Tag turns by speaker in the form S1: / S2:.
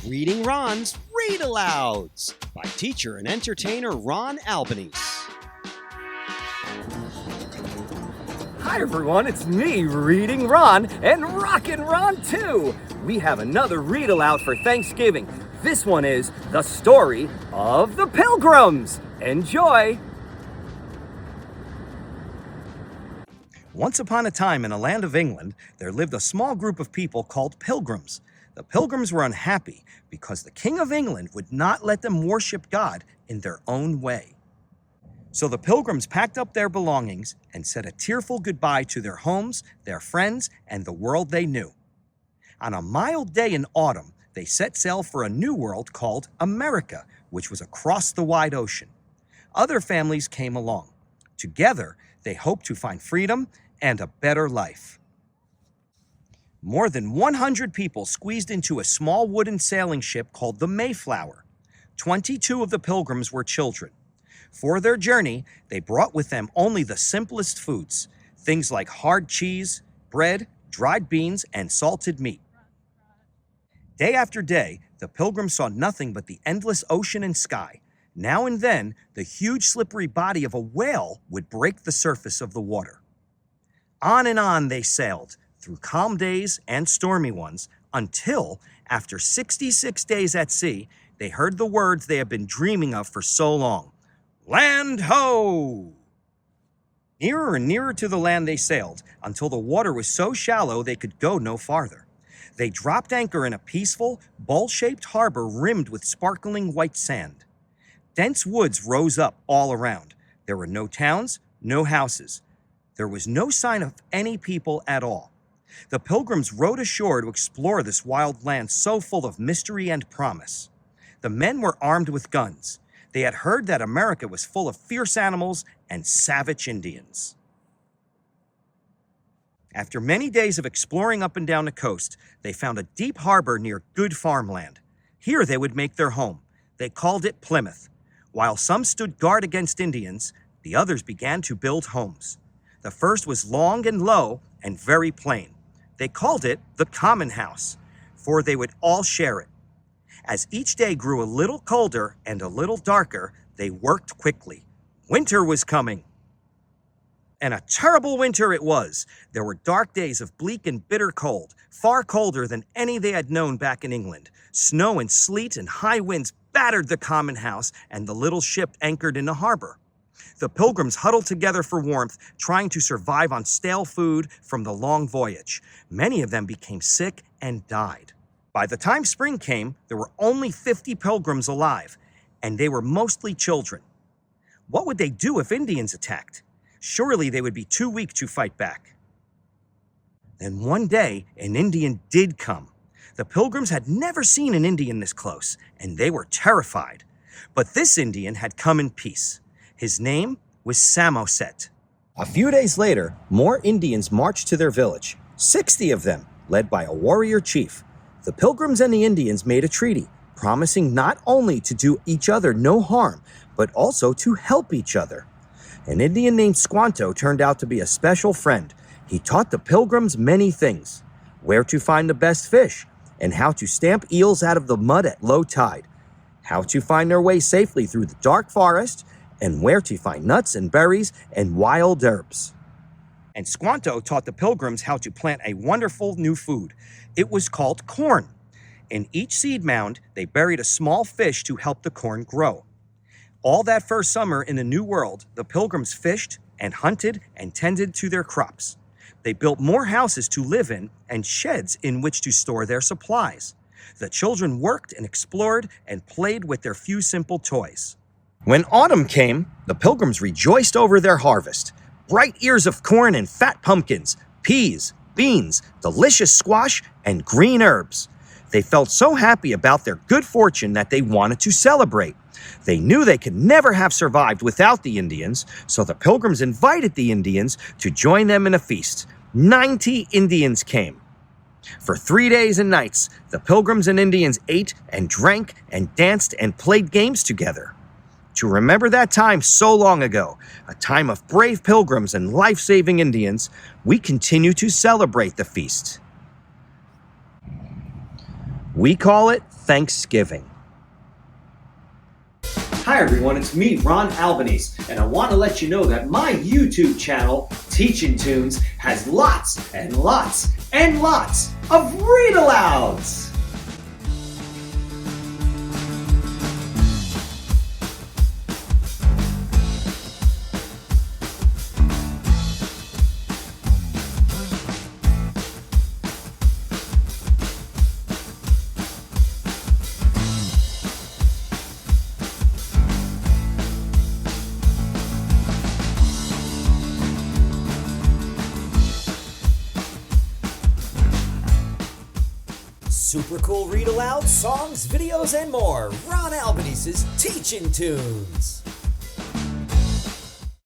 S1: Reading Ron's Read Alouds by teacher and entertainer Ron Albanese.
S2: Hi everyone, it's me, Reading Ron, and Rockin' Ron too! We have another read aloud for Thanksgiving. This one is The Story of the Pilgrims. Enjoy! Once upon a time in a land of England, there lived a small group of people called pilgrims. The pilgrims were unhappy because the King of England would not let them worship God in their own way. So the pilgrims packed up their belongings and said a tearful goodbye to their homes, their friends, and the world they knew. On a mild day in autumn, they set sail for a new world called America, which was across the wide ocean. Other families came along. Together, they hoped to find freedom and a better life. More than 100 people squeezed into a small wooden sailing ship called the Mayflower. 22 of the pilgrims were children. For their journey, they brought with them only the simplest foods, things like hard cheese, bread, dried beans, and salted meat. Day after day, the pilgrims saw nothing but the endless ocean and sky. Now and then, the huge slippery body of a whale would break the surface of the water. On and on they sailed, through calm days and stormy ones, until, after 66 days at sea, they heard the words they had been dreaming of for so long. Land ho! Nearer and nearer to the land they sailed, until the water was so shallow they could go no farther. They dropped anchor in a peaceful, bowl-shaped harbor rimmed with sparkling white sand. Dense woods rose up all around. There were no towns, no houses. There was no sign of any people at all. The pilgrims rowed ashore to explore this wild land so full of mystery and promise. The men were armed with guns. They had heard that America was full of fierce animals and savage Indians. After many days of exploring up and down the coast, they found a deep harbor near good farmland. Here they would make their home. They called it Plymouth. While some stood guard against Indians, the others began to build homes. The first was long and low and very plain. They called it the Common House, for they would all share it. As each day grew a little colder and a little darker, they worked quickly. Winter was coming. And a terrible winter it was. There were dark days of bleak and bitter cold, far colder than any they had known back in England. Snow and sleet and high winds battered the Common House and the little ship anchored in the harbor. The pilgrims huddled together for warmth, trying to survive on stale food from the long voyage. Many of them became sick and died. By the time spring came, there were only 50 pilgrims alive, and they were mostly children. What would they do if Indians attacked? Surely they would be too weak to fight back. Then one day, an Indian did come. The pilgrims had never seen an Indian this close, and they were terrified. But this Indian had come in peace. His name was Samoset. A few days later, more Indians marched to their village, 60 of them, led by a warrior chief. The pilgrims and the Indians made a treaty, promising not only to do each other no harm, but also to help each other. An Indian named Squanto turned out to be a special friend. He taught the pilgrims many things: where to find the best fish, and how to stamp eels out of the mud at low tide, how to find their way safely through the dark forest, and where to find nuts and berries and wild herbs. And Squanto taught the pilgrims how to plant a wonderful new food. It was called corn. In each seed mound, they buried a small fish to help the corn grow. All that first summer in the New World, the pilgrims fished and hunted and tended to their crops. They built more houses to live in and sheds in which to store their supplies. The children worked and explored and played with their few simple toys. When autumn came, the pilgrims rejoiced over their harvest. Bright ears of corn and fat pumpkins, peas, beans, delicious squash, and green herbs. They felt so happy about their good fortune that they wanted to celebrate. They knew they could never have survived without the Indians, so the pilgrims invited the Indians to join them in a feast. 90 Indians came. For 3 days and nights, the pilgrims and Indians ate and drank and danced and played games together. To remember that time so long ago, a time of brave pilgrims and life-saving Indians, we continue to celebrate the feast. We call it Thanksgiving.
S1: Hi everyone, it's me, Ron Albanese, and I want to let you know that my YouTube channel, Teaching Tunes, has lots and lots and lots of read-alouds!
S3: Super cool read aloud, songs, videos, and more. Ron Albanese's Teaching Tunes.